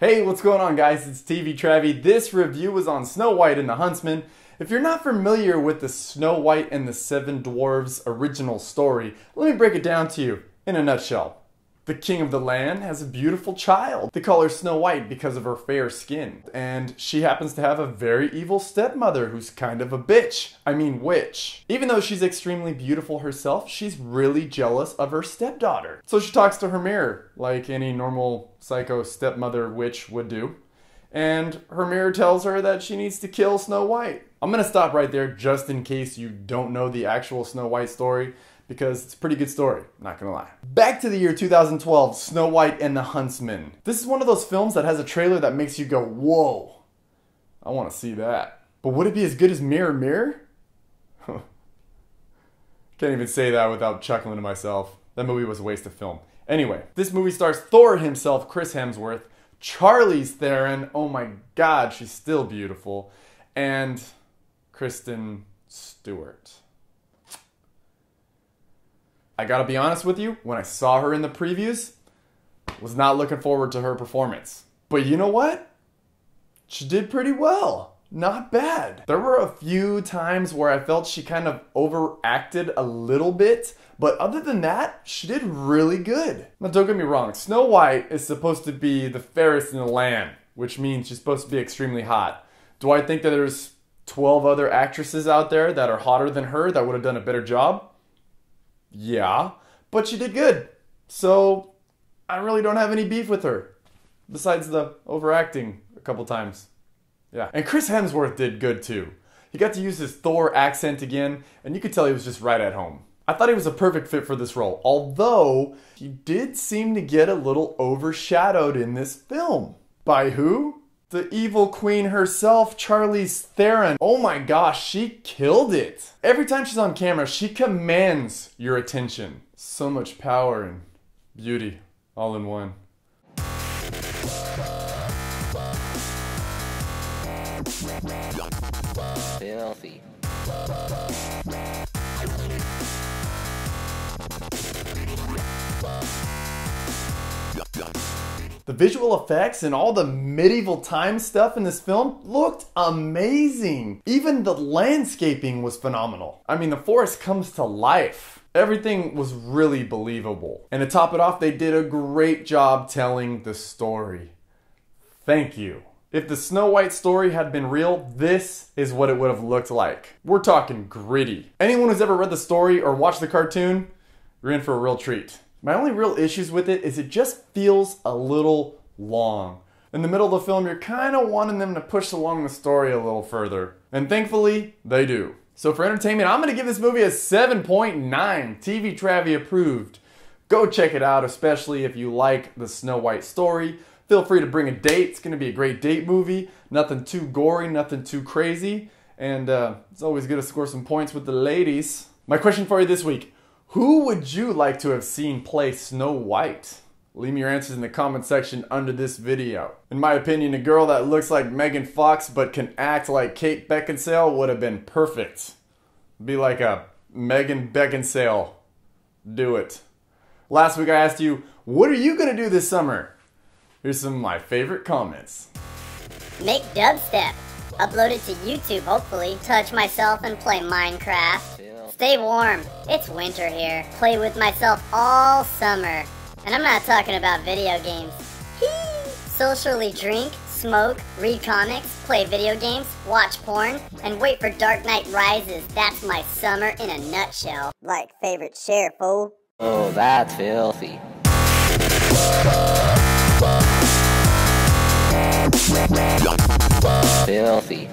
Hey, what's going on guys? It's TV Travie. This review is on Snow White and the Huntsman. If you're not familiar with the Snow White and the Seven Dwarfs original story, let me break it down to you in a nutshell. The king of the land has a beautiful child. They call her Snow White because of her fair skin. And she happens to have a very evil stepmother who's kind of a bitch. I mean witch. Even though she's extremely beautiful herself, she's really jealous of her stepdaughter. So she talks to her mirror, like any normal psycho stepmother witch would do. And her mirror tells her that she needs to kill Snow White. I'm gonna stop right there just in case you don't know the actual Snow White story, because it's a pretty good story, not gonna lie. Back to the year 2012, Snow White and the Huntsman. This is one of those films that has a trailer that makes you go, whoa, I wanna see that. But would it be as good as Mirror Mirror? Can't even say that without chuckling to myself. That movie was a waste of film. Anyway, this movie stars Thor himself, Chris Hemsworth, Chalize Theron, oh my god, she's still beautiful, and Kristen Stewart. I gotta be honest with you, when I saw her in the previews, was not looking forward to her performance. But you know what? She did pretty well. Not bad. There were a few times where I felt she kind of overacted a little bit, but other than that, she did really good. Now don't get me wrong, Snow White is supposed to be the fairest in the land, which means she's supposed to be extremely hot. Do I think that there's 12 other actresses out there that are hotter than her that would have done a better job? Yeah, but she did good. So I really don't have any beef with her, besides the overacting a couple times. Yeah, and Chris Hemsworth did good too. He got to use his Thor accent again, and you could tell he was just right at home. I thought he was a perfect fit for this role, although he did seem to get a little overshadowed in this film. By who? The evil queen herself, Chalize Theron. Oh my gosh, she killed it. Every time she's on camera, she commands your attention. So much power and beauty all in one. Filthy. The visual effects and all the medieval time stuff in this film looked amazing. Even the landscaping was phenomenal. I mean, the forest comes to life. Everything was really believable. And to top it off, they did a great job telling the story. Thank you. If the Snow White story had been real, this is what it would have looked like. We're talking gritty. Anyone who's ever read the story or watched the cartoon, you're in for a real treat. My only real issues with it is it just feels a little long. In the middle of the film, you're kind of wanting them to push along the story a little further. And thankfully, they do. So for entertainment, I'm going to give this movie a 7.9. TV Travie approved. Go check it out, especially if you like the Snow White story. Feel free to bring a date. It's going to be a great date movie. Nothing too gory, nothing too crazy. And it's always good to score some points with the ladies. My question for you this week. Who would you like to have seen play Snow White? Leave me your answers in the comment section under this video. In my opinion, a girl that looks like Megan Fox but can act like Kate Beckinsale would have been perfect. Be like a Megan Beckinsale. Do it. Last week I asked you, what are you gonna do this summer? Here's some of my favorite comments. Make dubstep. Upload it to YouTube, hopefully. Touch myself and play Minecraft. Stay warm. It's winter here. Play with myself all summer. And I'm not talking about video games. Socially drink, smoke, read comics, play video games, watch porn, and wait for Dark Knight Rises. That's my summer in a nutshell. Like, favorite, share, fool. Oh, that's filthy. Filthy.